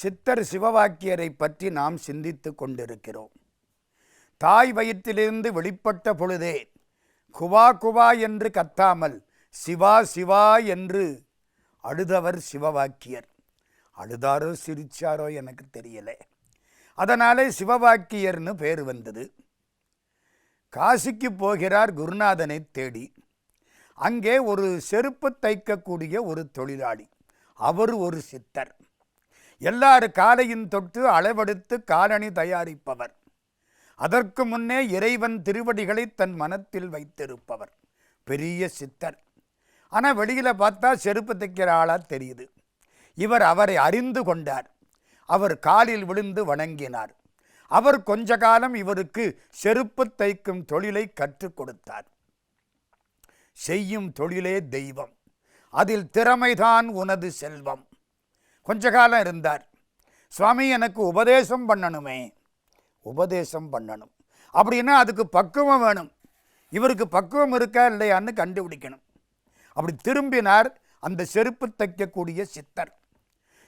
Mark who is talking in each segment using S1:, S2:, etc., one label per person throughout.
S1: சித்தர் சிவவாக்கியரை பற்றி நாம் சிந்தித்து கொண்டிருக்கிறோம். தாய் வயிற்றிலிருந்து வெளிப்பட்ட பொழுதே குவா குவா என்று கத்தாமல் சிவா சிவா என்று அழுதவர் சிவவாக்கியர். அழுதாரோ சிரிச்சாரோ எனக்கு தெரியல. அதனாலே சிவவாக்கியர்னு பேர் வந்தது. காசிக்கு போகிறார் குருநாதனை தேடி. அங்கே ஒரு செருப்பு தைக்கக்கூடிய ஒரு தொழிலாளி, அவர் ஒரு சித்தர். எல்லாரும் காலையும் தொட்டு அளவெடுத்து காலணி தயாரிப்பவர். அதற்கு முன்னே இறைவன் திருவடிகளை தன் மனத்தில் வைத்திருப்பவர் பெரிய சித்தர். ஆனால் வெளியில் பார்த்தா செருப்பு தைக்கிற ஆளாக தெரியுது. இவர் அவரை அறிந்து கொண்டார். அவர் காலில் விழுந்து வணங்கினார். அவர் கொஞ்ச காலம் இவருக்கு செருப்பு தைக்கும் தொழிலை கற்றுக் கொடுத்தார். செய்யும் தொழிலே தெய்வம், அதில் திறமைதான் உனது செல்வம். கொஞ்ச காலம் இருந்தார். சுவாமி, எனக்கு உபதேசம் பண்ணணுமே. உபதேசம் பண்ணணும் அப்படின்னா அதுக்கு பக்குவம் வேணும். இவருக்கு பக்குவம் இருக்கா இல்லையான்னு கண்டுபிடிக்கணும். அப்படி திரும்பினார் அந்த செருப்பு தைக்கக்கூடிய சித்தர்.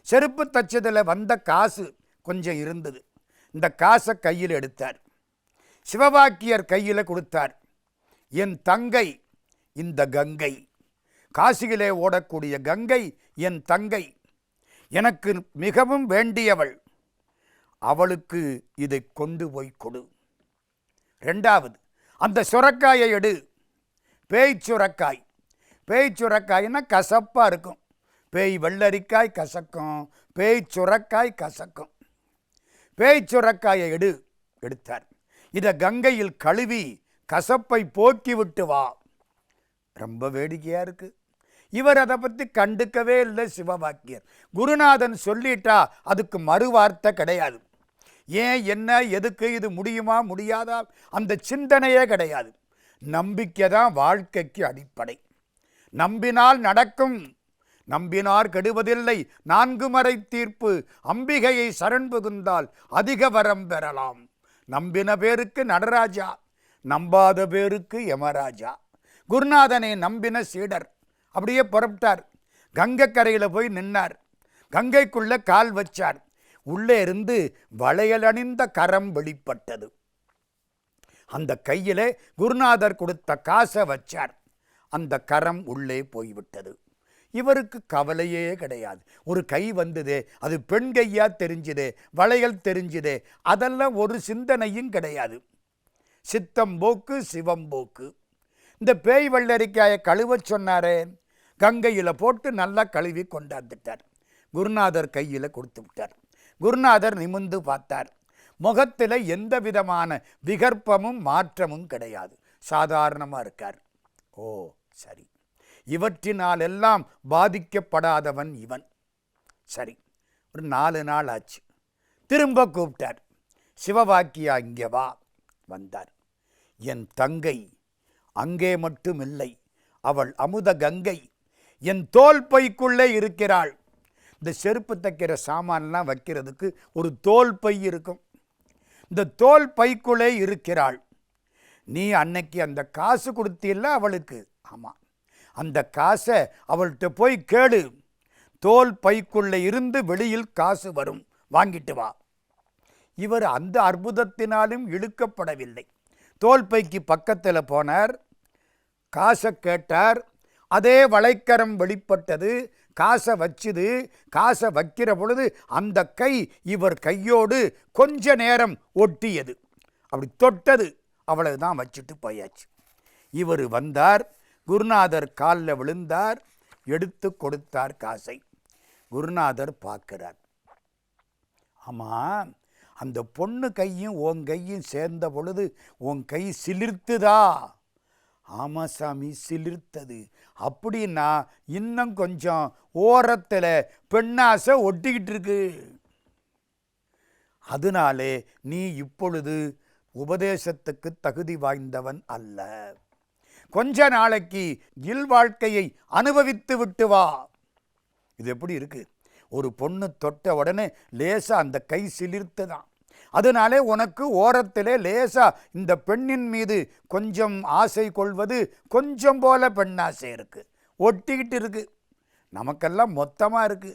S1: செருப்பு தைச்சதில் வந்த காசு கொஞ்சம் இருந்தது. இந்த காசை கையில் எடுத்தார். சிவவாக்கியர் கையில் கொடுத்தார். என் தங்கை இந்த கங்கை, காசியிலே ஓடக்கூடிய கங்கை என் தங்கை, எனக்கு மிகவும் வேண்டியவள். அவளுக்கு இதை கொண்டு போய் கொடு. ரெண்டாவது, அந்த சுரக்காயை எடு. பேய் சுரக்காய். பேய் சுரக்காய்னா கசப்பாக இருக்கும். பேய் வெள்ளரிக்காய் கசக்கும், பேய் சுரக்காய் கசக்கும். பேய் சுரக்காயை எடுத்தார். இதை கங்கையில் கழுவி கசப்பை போக்கி விட்டு வா. ரொம்ப வேடிக்கையாக இருக்கு. இவர் அதை பற்றி கண்டுக்கவே இல்லை சிவவாக்கியர். குருநாதன் சொல்லிட்டா அதுக்கு மறுவார்த்தை கிடையாது. ஏன், என்ன, எதுக்கு, இது முடியுமா முடியாதா, அந்த சிந்தனையே கிடையாது. நம்பிக்கை தான் வாழ்க்கைக்கு அடிப்படை. நம்பினால் நடக்கும், நம்பினார் கெடுவதில்லை. 4 மறை தீர்ப்பு. அம்பிகையை சரண் புகுந்தால் அதிக வரம் பெறலாம். நம்பின பேருக்கு நடராஜா, நம்பாத பேருக்கு யமராஜா. குருநாதனை நம்பின சீடர் அப்படியே புறப்பட்டார். கங்கை கரையில் போய் நின்னார். கங்கைக்குள்ள கால் வச்சார். உள்ளே இருந்து வளையல் அணிந்த கரம் வெளிப்பட்டது. அந்த கையிலே குருநாதர் கொடுத்த காசை வச்சார். அந்த கரம் உள்ளே போய்விட்டது. இவருக்கு கவலையே கிடையாது. ஒரு கை வந்ததே, அது பெண் கையா தெரிஞ்சுதே, வளையல் தெரிஞ்சுதே, அதெல்லாம் ஒரு சிந்தனையும் கிடையாது. சித்தம் போக்கு சிவம் போக்கு. இந்த பேய் வெள்ளரிக்காயை கழுவ சொன்னாரே, கங்கையில் போட்டு நல்லா கழுவி கொண்டாந்துட்டார். குருநாதர் கையில் கொடுத்து விட்டார். குருநாதர் நிமிர்ந்து பார்த்தார். முகத்தில் எந்த விதமான விகற்பமும் மாற்றமும் கிடையாது. சாதாரணமாக இருக்கார். ஓ சரி, இவற்றினால் எல்லாம் பாதிக்கப்படாதவன் இவன். சரி, ஒரு 4 நாள் ஆச்சு. திரும்ப கூப்பிட்டார். சிவவாக்கியா இங்கே வா. வந்தார். என் தங்கை அங்கே மட்டும் இல்லை, அவள் அமுத கங்கை என் தோல் பைக்குள்ளே இருக்கிறாள். இந்த செருப்பு தைக்கிற சாமான்லாம் வைக்கிறதுக்கு ஒரு தோல் பை இருக்கும். இந்த தோல் பைக்குள்ளே இருக்கிறாள். நீ அன்னைக்கு அந்த காசு கொடுத்தில்ல அவளுக்கு? ஆமாம். அந்த காசை அவள்கிட்ட போய் கேளு. தோல் பைக்குள்ளே இருந்து வெளியில் காசு வரும், வாங்கிட்டு வா. இவர் அந்த அற்புதத்தினாலும் இழுக்கப்படவில்லை. தோல் பைக்கு பக்கத்தில் போனார். காசை கேட்டார். அதே வளைக்கரம் வெளிப்பட்டது. காசை வச்சுது. காசை வைக்கிற பொழுது அந்த கை இவர் கையோடு கொஞ்ச நேரம் ஒட்டியது. அப்படி தொட்டது. அவ்வளவுதான், வச்சுட்டு போயாச்சு. இவர் வந்தார். குருநாதர் காலில் விழுந்தார். எடுத்து கொடுத்தார் காசை. குருநாதர் பார்க்கிறார். ஆமாம், அந்த பொண்ணு கையும் உன் கையும் சேர்ந்த பொழுது உன் கை சிலிர்த்துதா? ஆமாம் சாமி, சிலிர்த்தது. அப்படின்னா இன்னும் கொஞ்சம் ஓரத்தில் பெண்ணாசை ஒட்டிக்கிட்டு இருக்கு. அதனாலே நீ இப்பொழுது உபதேசத்துக்கு தகுதி வாய்ந்தவன் அல்ல. கொஞ்ச நாளைக்கு இல்வாழ்க்கையை அனுபவித்து விட்டு வா. இது எப்படி இருக்கு? ஒரு பொண்ணு தொட்ட உடனே லேசா அந்த கை சிலிர்த்துதான். அதனாலே உனக்கு ஓரத்திலே லேசா இந்த பெண்ணின் மீது கொஞ்சம் ஆசை கொள்வது கொஞ்சம் போல பெண்ணாசை இருக்கு, ஒட்டிக்கிட்டு இருக்கு. நமக்கெல்லாம் மொத்தமாக இருக்கு,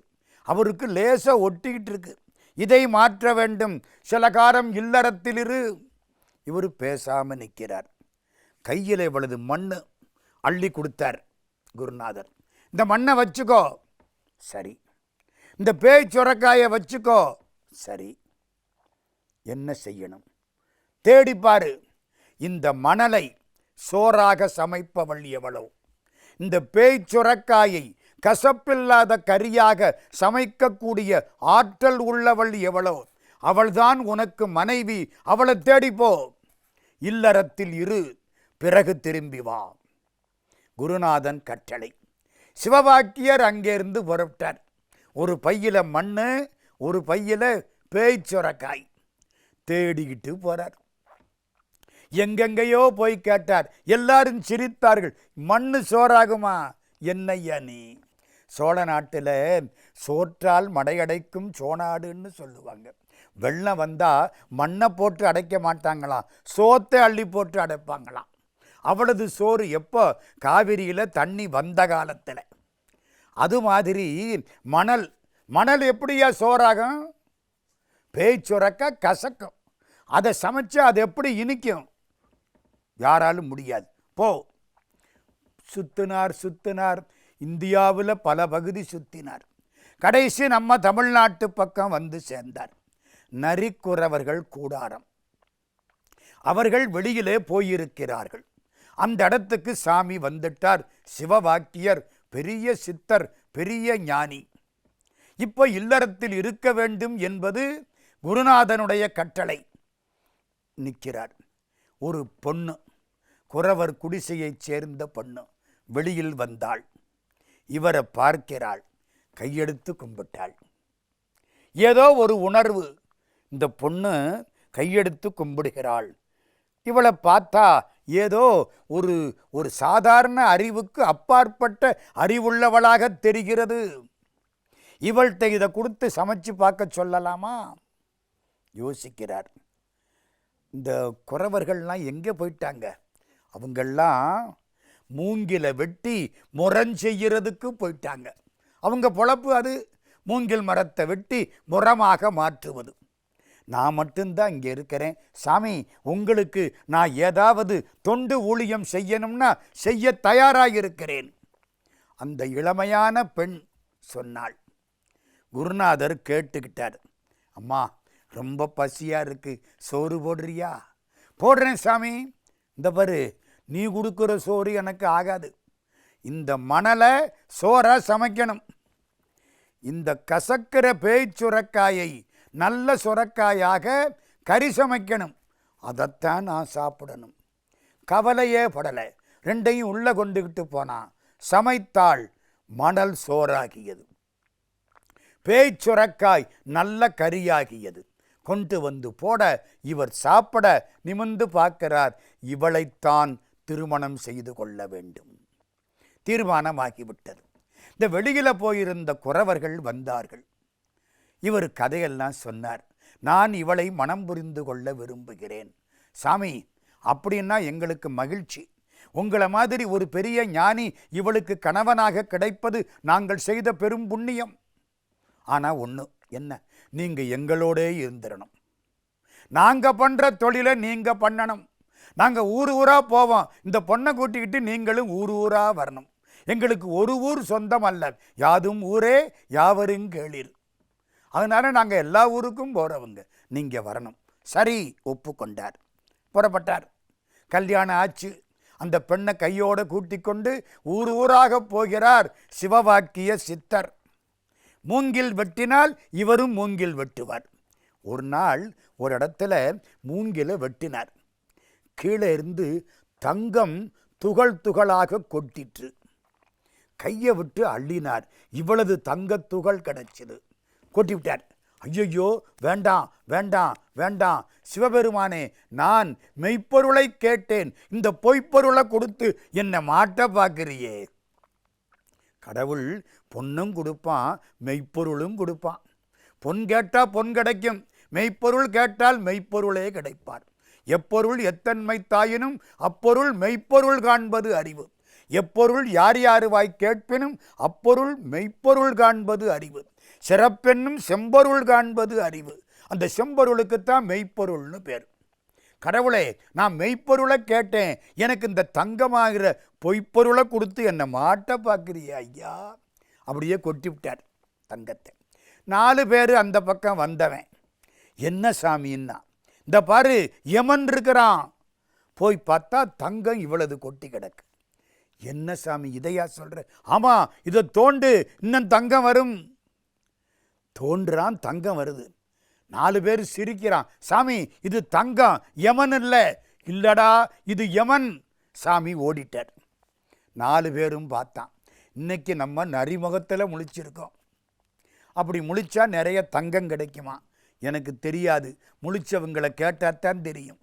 S1: அவருக்கு லேசாக ஒட்டிக்கிட்டு இருக்கு. இதை மாற்ற வேண்டும், சில காலம் இல்லறத்திலிரு. இவர் பேசாமல் நிற்கிறார். கையில் இவ்வளவு மண் அள்ளி கொடுத்தார் குருநாதர். இந்த மண்ணை வச்சுக்கோ, சரி. இந்த பேய் சுரக்காயை வச்சுக்கோ, சரி. என்ன செய்யணும் தேடிப்பாரு. இந்த மணலை சோறாக சமைப்பவள் எவளோ, இந்த பேய் சுரக்காயை கசப்பில்லாத கரியாக சமைக்கக்கூடிய ஆற்றல் உள்ளவள் எவளோ, அவள்தான் உனக்கு மனைவி. அவளை தேடிப்போ, இல்லறத்தில் இரு, பிறகு திரும்பி வா. குருநாதன் கட்டளை. சிவவாக்கியர் அங்கேருந்து புறப்பட்டார். ஒரு பையில மண்ணு, ஒரு பையில பேய் சுரக்காய் தேடிக்கிட்டு போறார். எங்கெங்கேயோ போய் கேட்டார். எல்லாரும் சிரித்தார்கள். மண்ணு சோறாகுமா? என்னையா நீ? சோழ நாட்டில் சோற்றால் மடையடைக்கும் சோனாடுன்னு சொல்லுவாங்க. வெள்ளம் வந்தால் மண்ணை போட்டு அடைக்க மாட்டாங்களாம், சோத்தை அள்ளி போட்டு அடைப்பாங்களாம். அவ்வளவு சோறு. எப்போ? காவிரியில் தண்ணி வந்த காலத்தில். அது மாதிரி மணல். மணல் எப்படியா சோறாகும்? பேய் சுரக்கா கசக்கும். அதை சமைச்சா அது எப்படி இனிக்கும்? யாராலும் முடியாது. போ. சுத்தினார். இந்தியாவில் பல பகுதி சுத்தினார். கடைசி நம்ம தமிழ்நாட்டு பக்கம் வந்து சேர்ந்தார். நரிக்குறவர்கள் கூடாரம். அவர்கள் வெளியிலே போயிருக்கிறார்கள். அந்த இடத்துக்கு சாமி வந்துட்டார். சிவவாக்கியர் பெரிய சித்தர், பெரிய ஞானி. இப்போ இல்லறத்தில் இருக்க வேண்டும் என்பது குருநாதனுடைய கட்டளை. நிற்கிறார். ஒரு பொண்ணு, குறவர் குடிசையைச் சேர்ந்த பொண்ணு வெளியில் வந்தாள். இவரை பார்க்கிறாள். கையெடுத்து கும்பிட்டாள். ஏதோ ஒரு உணர்வு. இந்த பொண்ணு கையெடுத்து கும்பிடுகிறாள். இவளை பார்த்தா ஏதோ ஒரு சாதாரண அறிவுக்கு அப்பாற்பட்ட அறிவுள்ளவளாக தெரிகிறது. இவள்கிட்ட இதை கொடுத்து சமைச்சு பார்க்க சொல்லலாமா? யோசிக்கிறார். இந்த குறவர்கள்லாம் எங்கே போயிட்டாங்க? அவங்கெல்லாம் மூங்கில வெட்டி முரஞ்செய்யறதுக்கு போயிட்டாங்க. அவங்க பொழப்பு அது. மூங்கில் மரத்தை வெட்டி முரமாக மாற்றுவது. நான் மட்டும்தான் இங்கே இருக்கிறேன். சாமி, உங்களுக்கு நான் ஏதாவது தொண்டு ஊழியம் செய்யணும்னா செய்ய தயாராகிருக்கிறேன். அந்த இளமையான பெண் சொன்னாள். குருநாதர் கேட்டுக்கிட்டார். அம்மா, ரொம்ப பசியாக இருக்குது, சோறு போடுறியா? போடுறேன் சாமி. இந்த பாரு, நீ கொடுக்குற சோறு எனக்கு ஆகாது. இந்த மணலை சோறாக சமைக்கணும். இந்த கசக்கிற பேய் சுரக்காயை நல்ல சுரக்காயாக கறி சமைக்கணும். அதைத்தான் நான் சாப்பிடணும். கவலையே படலை. ரெண்டையும் உள்ளே கொண்டுக்கிட்டு போனான். சமைத்தாள். மணல் சோறாகியது. பேய் சுரக்காய் நல்ல கரியாகியது. கொண்டு வந்து போட இவர் சாப்பிட நிமிர்ந்து பார்க்கிறார். இவளைத்தான் திருமணம் செய்து கொள்ள வேண்டும். தீர்மானமாகிவிட்டது. இந்த வெளியில் போயிருந்த குறவர்கள் வந்தார்கள். இவர் கதையெல்லாம் சொன்னார். நான் இவளை மனம் புரிந்து கொள்ள விரும்புகிறேன். சாமி, அப்படின்னா எங்களுக்கு மகிழ்ச்சி. உங்களை மாதிரி ஒரு பெரிய ஞானி இவளுக்கு கணவனாக கிடைப்பது நாங்கள் செய்த பெரும் புண்ணியம். ஆனால் ஒன்று, என்ன? நீங்கள் எங்களோடே இருந்துடணும். நாங்கள் பண்ணுற தொழிலை நீங்கள் பண்ணணும். நாங்கள் ஊர் ஊராக போவோம். இந்த பொண்ணை கூட்டிக்கிட்டு நீங்களும் ஊர் ஊராக வரணும். எங்களுக்கு ஒரு ஊர் சொந்தம் அல்ல, யாதும் ஊரே யாவரும் கேளீர். அதனால நாங்கள் எல்லா ஊருக்கும் போகிறவங்க, நீங்கள் வரணும். சரி, ஒப்புக்கொண்டார். புறப்பட்டார். கல்யாணம் ஆச்சு. அந்த பெண்ணை கையோடு கூட்டி கொண்டு ஊர் ஊராக போகிறார் சிவவாக்கிய சித்தர். மூங்கில் வெட்டினால் இவரும் மூங்கில் வெட்டுவார். ஒரு நாள் ஒரு இடத்துல மூங்கிலை வெட்டினார். கீழே இருந்து தங்கம் துகள் துகளாக கொட்டிற்று. கையை விட்டு அள்ளினார். இவ்வளவு தங்கத்துகள் கிடைச்சது. கொட்டிவிட்டார். ஐயோ, வேண்டாம் வேண்டாம் வேண்டாம், சிவபெருமானே, நான் மெய்ப்பொருளை கேட்டேன், இந்த பொய்ப்பொருளை கொடுத்து என்னை மாட்ட பார்க்கிறியே. கடவுள் பொண்ணும் கொடுப்பான், மெய்ப்பொருளும் கொடுப்பான். பொன் கேட்டால் பொன் கிடைக்கும், மெய்ப்பொருள் கேட்டால் மெய்ப்பொருளே கிடைப்பார். எப்பொருள் எத்தன்மை தாயினும் அப்பொருள் மெய்ப்பொருள் காண்பது அறிவு. எப்பொருள் யார் யாருவாய் கேட்பினும் அப்பொருள் மெய்ப்பொருள் காண்பது அறிவு. சிறப்பென்னும் செம்பொருள் காண்பது அறிவு. அந்த செம்பொருளுக்குத்தான் மெய்ப்பொருள்னு பேர். கடவுளே, நான் மெய்ப்பொருளை கேட்டேன், எனக்கு இந்த தங்கமாகிற பொய்ப்பொருளை கொடுத்து என்னை மாட்ட பார்க்குறியா ஐயா? அப்படியே கொட்டி விட்டார் தங்கத்தை. 4 பேர் அந்த பக்கம் வந்தவன், என்ன சாமின்னா, இந்த பாரு யமன் இருக்கிறான். போய் பார்த்தா தங்கம் இவ்வளவு கொட்டி கிடக்கு. என்ன சாமி இதையா சொல்ற? ஆமா, இதை தோண்டு, இன்னும் தங்கம் வரும். தோன்றான், தங்கம் வருது. 4 பேர் சிரிக்கிறான். சாமி இது தங்கம், யமன் இல்லை. இல்லடா இது யமன். சாமி ஓடிட்டார். 4 பேரும் பார்த்தான். இன்னைக்கு நம்ம நரிமுகத்தில் முழிச்சிருக்கோம். அப்படி முழிச்சா நிறைய தங்கம் கிடைக்குமா? எனக்கு தெரியாது, முழிச்சவங்களை கேட்டாத்தான் தெரியும்.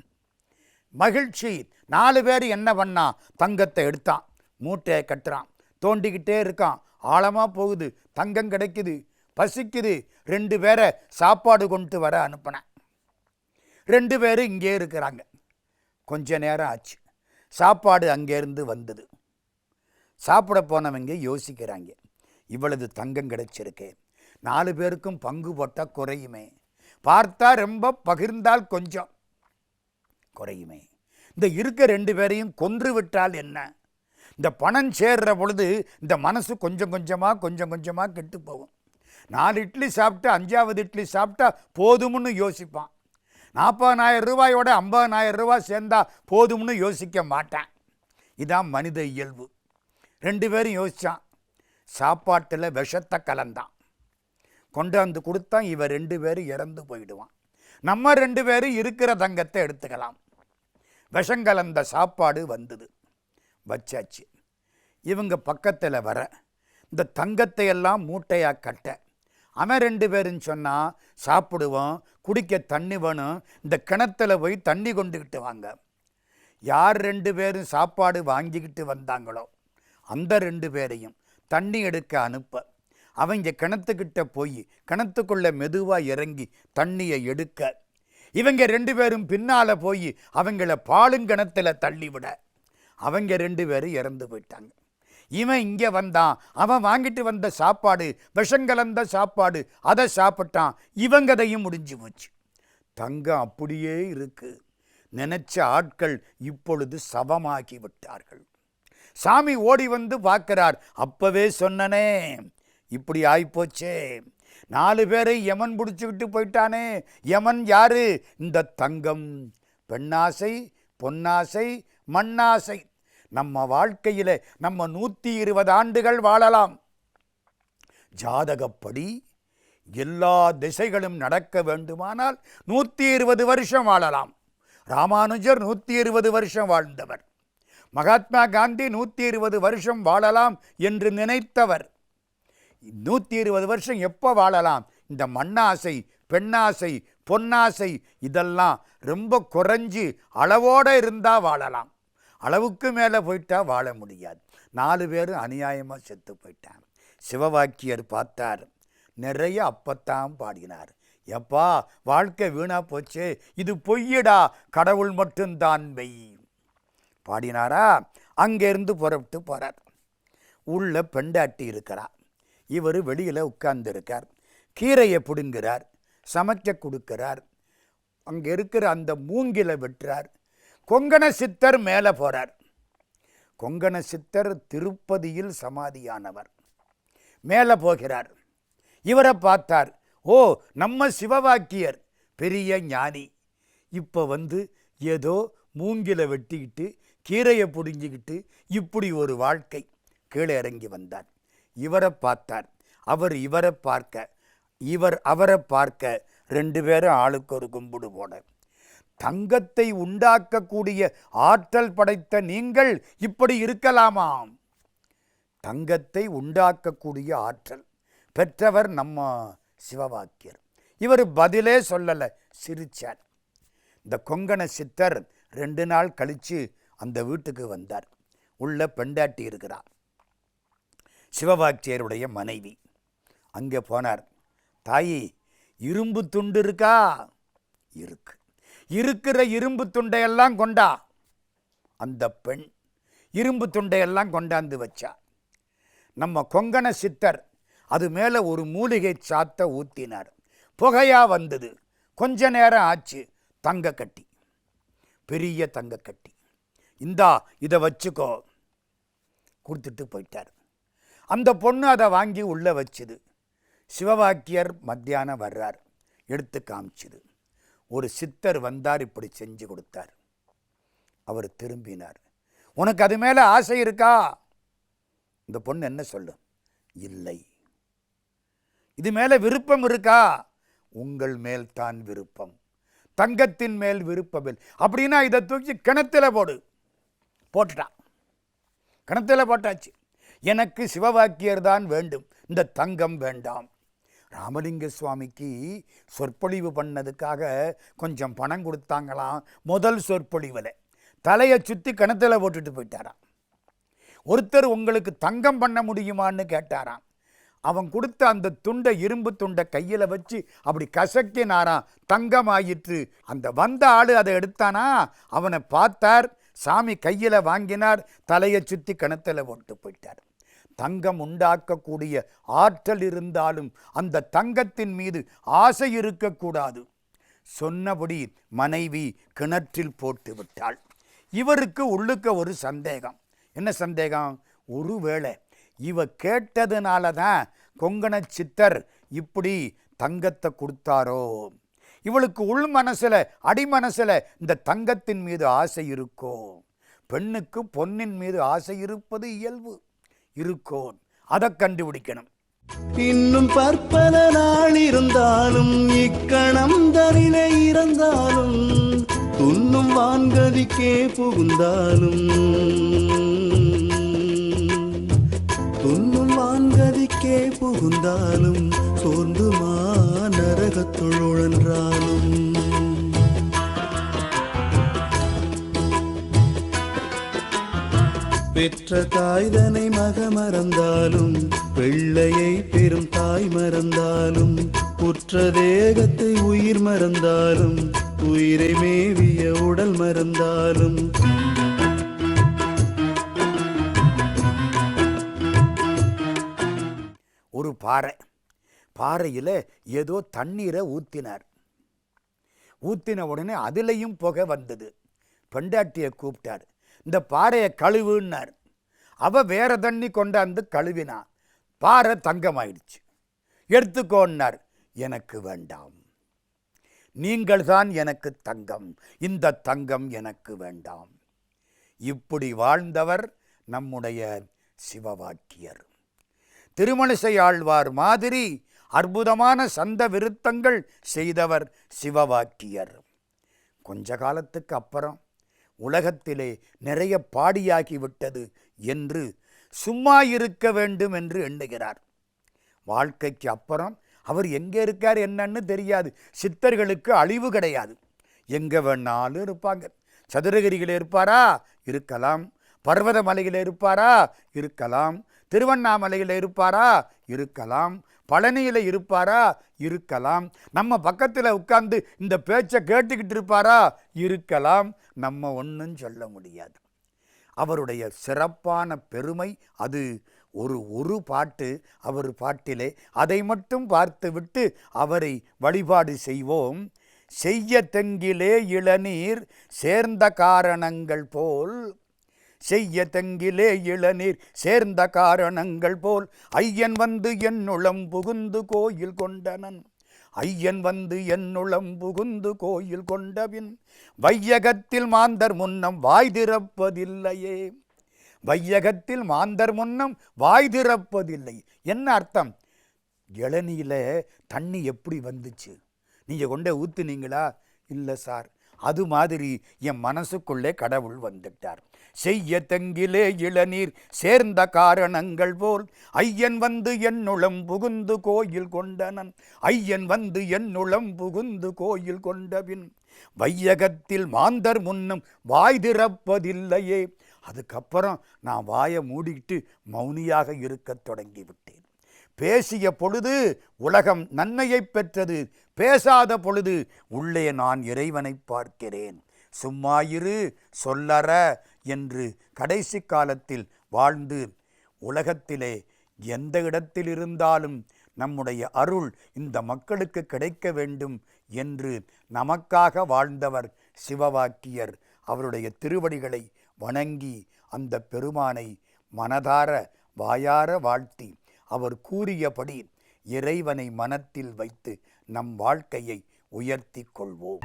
S1: மகிழ்ச்சி. 4 பேர் என்ன பண்ணா, தங்கத்தை எடுத்தான், மூட்டையை கட்டுறான், தோண்டிக்கிட்டே இருக்கான். ஆழமாக போகுது, தங்கம் கிடைக்குது. பசிக்குது, 2 பேரை சாப்பாடு கொண்டு வர அனுப்பினேன். 2 பேரும் இங்கே இருக்கிறாங்க. கொஞ்ச நேரம் ஆச்சு, சாப்பாடு அங்கேருந்து வந்தது. சாப்பிட போனவங்க யோசிக்கிறாங்க, இவ்வளவு தங்கம் கிடைச்சிருக்கு, 4 பேருக்கும் பங்கு போட்டால் குறையுமே. பார்த்தா ரொம்ப பகிர்ந்தால் கொஞ்சம் குறையுமே. இந்த இருக்க 2 பேரையும் கொன்று விட்டால் என்ன? இந்த பணம் சேர்ற பொழுது இந்த மனசு கொஞ்சம் கொஞ்சமாக கெட்டு போகும். 4 இட்லி சாப்பிட்டு 5வது இட்லி சாப்பிட்டா போதும்னு யோசிப்பான். 40,000 ரூபாயோட 50,000 ரூபாய் சேர்ந்தா போதும்னு யோசிக்க மாட்டேன். இதான் மனித இயல்பு. 2 பேரும் யோசித்தான். சாப்பாட்டில் விஷத்தை கலந்தான், கொண்டாந்து கொடுத்தான். இவன் 2 பேரும் இறந்து போயிடுவான். நம்ம 2 பேரும் இருக்கிற தங்கத்தை எடுத்துக்கலாம். விஷம் கலந்த சாப்பாடு வந்தது, வச்சாச்சு. இவங்க பக்கத்தில் வர இந்த தங்கத்தை எல்லாம் மூட்டையாக கட்ட, அவன் 2 பேரும் சொன்னால் சாப்பிடுவோம், குடிக்க தண்ணி வேணும், இந்த கிணத்துல போய் தண்ணி கொண்டுக்கிட்டு வாங்க. யார் 2 பேரும் சாப்பாடு வாங்கிக்கிட்டு வந்தாங்களோ அந்த 2 பேரையும் தண்ணி எடுக்க அனுப்ப, அவங்க கிணத்துக்கிட்ட போய் கிணத்துக்குள்ளே மெதுவாக இறங்கி தண்ணியை எடுக்க, இவங்க 2 பேரும் பின்னால் போய் அவங்கள பாலுங்கிணத்தில் தள்ளிவிட, அவங்க 2 பேரும் இறந்து போயிட்டாங்க. இவன் இங்கே வந்தான், அவன் வாங்கிட்டு வந்த சாப்பாடு விஷங்கலந்த சாப்பாடு, அதை சாப்பிட்டான். இவங்கதையும் முடிஞ்சு போச்சு. தங்கம் அப்படியே இருக்கு. நினைச்ச ஆட்கள் இப்பொழுது சவமாகி விட்டார்கள். சாமி ஓடி வந்து பார்க்கிறார். அப்பவே சொன்னனே, இப்படி ஆயிப்போச்சே. 4 பேரை யமன் பிடிச்சிக்கிட்டு போயிட்டானே. யமன் யாரு? இந்த தங்கம். பெண்ணாசை, பொன்னாசை, மண்ணாசை. நம்ம வாழ்க்கையில் நம்ம 120 ஆண்டுகள் வாழலாம். ஜாதகப்படி எல்லா திசைகளும் நடக்க வேண்டுமானால் 120 வருஷம் வாழலாம். ராமானுஜர் 120 வருஷம் வாழ்ந்தவர். மகாத்மா காந்தி 120 வருஷம் வாழலாம் என்று நினைத்தவர். 120 வருஷம் எப்போ வாழலாம்? இந்த மண்ணாசை, பெண்ணாசை, பொன்னாசை இதெல்லாம் ரொம்ப குறைஞ்சி அளவோடு இருந்தால் வாழலாம். அளவுக்கு மேலே போயிட்டா வாழ முடியாது. 4 பேரும் அநியாயமாக செத்து போயிட்டான். சிவவாக்கியர் பார்த்தார், நிறைய அப்பத்தான் பாடினார். எப்பா வாழ்க்கை வீணா போச்சு, இது பொய்யடா, கடவுள் மட்டும்தான் மெய் பாடினாரா. அங்கேருந்து புறப்பட்டு போகிறார். உள்ள பெண்டாட்டி இருக்கிறார். இவர் வெளியில் உட்கார்ந்துருக்கார். கீரையை பிடுங்கிறார், சமைக்க கொடுக்கிறார். அங்கே இருக்கிற அந்த மூங்கில வெட்டுறார். கொங்கண சித்தர் மேலே போகிறார். கொங்கண சித்தர் திருப்பதியில் சமாதியானவர். மேலே போகிறார். இவரை பார்த்தார். ஓ, நம்ம சிவவாக்கியர் பெரிய ஞானி. இப்போ வந்து ஏதோ மூங்கில வெட்டிக்கிட்டு கீரையை பிடுங்கிக்கிட்டு இப்படி ஒரு வாழ்க்கை. கீழே இறங்கி வந்தார். இவரை பார்த்தார். அவர் இவரை பார்க்க, இவர் அவரை பார்க்க, 2 பேரும் ஆளுக்கு ஒரு கும்பிடு போட. தங்கத்தை உண்டாக்கக்கூடிய ஆற்றல் படைத்த நீங்கள் இப்படி இருக்கலாமாம்? தங்கத்தை உண்டாக்கக்கூடிய ஆற்றல் பெற்றவர் நம்ம சிவவாக்கியர். இவர் பதிலே சொல்லலை, சிரிச்சார். இந்த கொங்கண சித்தர் 2 நாள் கழித்து அந்த வீட்டுக்கு வந்தார். உள்ள பெண்டாட்டி இருக்கிறார், சிவவாக்கியருடைய மனைவி. அங்கே போனார். தாயி, இரும்பு துண்டு இருக்கா? இருக்கு. இருக்கிற இரும்பு துண்டையெல்லாம் கொண்டா. அந்த பெண் இரும்பு துண்டையெல்லாம் கொண்டாந்து வச்சா. நம்ம கொங்கண சித்தர் அது மேலே ஒரு மூலிகை சாத்தை ஊற்றினார். புகையாக வந்தது. கொஞ்ச நேரம் ஆச்சு. தங்க கட்டி, பெரிய தங்க கட்டி. இந்தா இதை வச்சுக்கோ கொடுத்துட்டு போயிட்டார். அந்த பொண்ணு அதை வாங்கி உள்ளே வச்சுது. சிவவாக்கியர் மத்தியானம் வர்றார், எடுத்து காமிச்சுது. ஒரு சித்தர் வந்தார், இப்படி செஞ்சு கொடுத்தார். அவர் திரும்பினார். உனக்கு அது மேலே ஆசை இருக்கா? இந்த பொண்ணு என்ன சொல்லு? இல்லை. இது மேலே விருப்பம் இருக்கா? உங்கள் மேல் தான் விருப்பம், தங்கத்தின் மேல் விருப்பம். அப்படின்னா இதை தூக்கி கிணத்துல போடு. போட்டுட்டான். கிணத்துல போட்டாச்சு. எனக்கு சிவவாக்கியர் தான் வேண்டும், இந்த தங்கம் வேண்டாம். ராமலிங்க சுவாமிக்கு சொற்பொழிவு பண்ணதுக்காக கொஞ்சம் பணம் கொடுத்தாங்களாம். முதல் சொற்பொழிவில் தலையை சுற்றி கிணத்துல போட்டுட்டு போயிட்டாராம். ஒருத்தர் உங்களுக்கு தங்கம் பண்ண முடியுமான்னு கேட்டாராம். அவன் கொடுத்த அந்த துண்டை, இரும்பு துண்டை கையில் வச்சு அப்படி கசக்கினாராம், தங்கம் ஆயிற்று. அந்த வந்த ஆள் அதை எடுத்தானா, அவனை பார்த்தார், சாமி கையில் வாங்கினார், தலையை சுற்றி கிணத்துல போட்டு போயிட்டார். தங்கம் உண்டாக்கக்கூடிய ஆற்றல் இருந்தாலும் அந்த தங்கத்தின் மீது ஆசை இருக்கக்கூடாது. சொன்னபடி மனைவி கிணற்றில் போட்டு விட்டாள். இவருக்கு உள்ளுக்க ஒரு சந்தேகம். என்ன சந்தேகம்? ஒருவேளை இவ கேட்டதுனால தான் கொங்கண சித்தர் இப்படி தங்கத்தை கொடுத்தாரோ? இவளுக்கு உள் மனசில், அடிமனசில் இந்த தங்கத்தின் மீது ஆசை இருக்கோ? பெண்ணுக்கு பொன்னின் மீது ஆசை இருப்பது இயல்பு. இருக்கோ? அதை கண்டுபிடிக்கணும்.
S2: இன்னும் பற்பல நாள் இருந்தாலும் இக்கணம் தனிலே இருந்தாலும் துண்ணும் வான்கதிக்கே புகுந்தாலும் துண்ணும் வான்கதிக்கே புகுந்தாலும் சோர்ந்துமா நரகத்துழன்றாலும் பெற்ற தாய்தனை மக மறந்தாலும் பிள்ளையை பெரும் தாய் மறந்தாலும் உற்ற தேகத்தை உயிர் மறந்தாலும் உயிரை மேவிய உடல் மறந்தாலும்
S1: ஒரு பாறையில் ஏதோ தண்ணீரை ஊற்றினார். ஊற்றின உடனே அதுலேயும் புகை வந்தது. பெண்டாட்டியை கூப்பிட்டார், இந்த பாறையை கழுவுன்னார். அவ வேற தண்ணி கொண்டாந்து கழுவினா. பாறை தங்கமாயிடுச்சு. எடுத்துக்கோன்னார். எனக்கு வேண்டாம், நீங்கள் தான் எனக்கு தங்கம், இந்த தங்கம் எனக்கு வேண்டாம். இப்படி வாழ்ந்தவர் நம்முடைய சிவவாக்கியர். திருமணிசை ஆழ்வார் மாதிரி அற்புதமான சந்த விருத்தங்கள் செய்தவர் சிவவாக்கியர். கொஞ்ச காலத்துக்கு அப்புறம் உலகத்திலே நிறைய பாடியாகிவிட்டது என்று சும்மா இருக்க வேண்டும் என்று எண்ணுகிறார். வாழ்க்கைக்கு அப்புறம் அவர் எங்கே இருக்கார் என்னன்னு தெரியாது. சித்தர்களுக்கு அழிவு கிடையாது, எங்கே வேணாலும் இருப்பாங்க. சதுரகிரியில் இருப்பாரா? இருக்கலாம். பர்வத மலையில் இருப்பாரா? இருக்கலாம். திருவண்ணாமலையில் இருப்பாரா? இருக்கலாம். பழனியில் இருப்பாரா? இருக்கலாம். நம்ம பக்கத்தில் உட்கார்ந்து இந்த பேச்சை கேட்டுக்கிட்டு இருப்பாரா? இருக்கலாம். நம்ம ஒன்றும் சொல்ல முடியாது. அவருடைய சிறப்பான பெருமை அது. ஒரு பாட்டு அவர் பாட்டிலே, அதை மட்டும் பார்த்து விட்டு அவரை வழிபாடு செய்வோம். செய்ய தெங்கிலே இளநீர் சேர்ந்த காரணங்கள் போல், செய்ய தெங்கிலே இளநீர் சேர்ந்த காரணங்கள் போல், ஐயன் வந்து என்னுளம் புகுந்து கோயில் கொண்டனன், ஐயன் வந்து என்னுளம் புகுந்து கோயில் கொண்டபின் வையகத்தில் மாந்தர் முன்னம் வாய் திறப்பதில்லையே. வையகத்தில் மாந்தர் முன்னம் வாய் திறப்பதில்லை. என்ன அர்த்தம்? இளநீல தண்ணி எப்படி வந்துச்சு? நீங்கள் கொண்டே ஊற்றுனீங்களா? இல்லை சார். அது மாதிரி என் மனசுக்குள்ளே கடவுள் வந்துட்டார். செய்ய தெங்கிலே இளநீர் சேர்ந்த காரணங்கள் போல், ஐயன் வந்து என்னுளம் புகுந்து கோயில் கொண்டனன், ஐயன் வந்து என்னுளம் புகுந்து கோயில் கொண்டபின் வையகத்தில் மாந்தர் முன்னும் வாய் திறப்பதில்லையே. அதுக்கப்புறம் நான் வாயை மூடிட்டு மௌனியாக இருக்கத் தொடங்கிவிட்டேன். பேசிய பொழுது உலகம் நன்மையை பெற்றது, பேசாத பொழுது உள்ளே நான் இறைவனை பார்க்கிறேன். சும்மாயிரு சொல்லற என்று கடைசி காலத்தில் வாழ்ந்து உலகத்திலே எந்த இடத்தில் இருந்தாலும் நம்முடைய அருள் இந்த மக்களுக்கு கிடைக்க வேண்டும் என்று நமக்காக வாழ்ந்தவர் சிவவாக்கியர். அவருடைய திருவடிகளை வணங்கி அந்த பெருமானை மனதார வாயார வாழ்த்தி அவர் கூறியபடி இறைவனை மனத்தில் வைத்து நம் வாழ்க்கையை உயர்த்தி கொள்வோம்.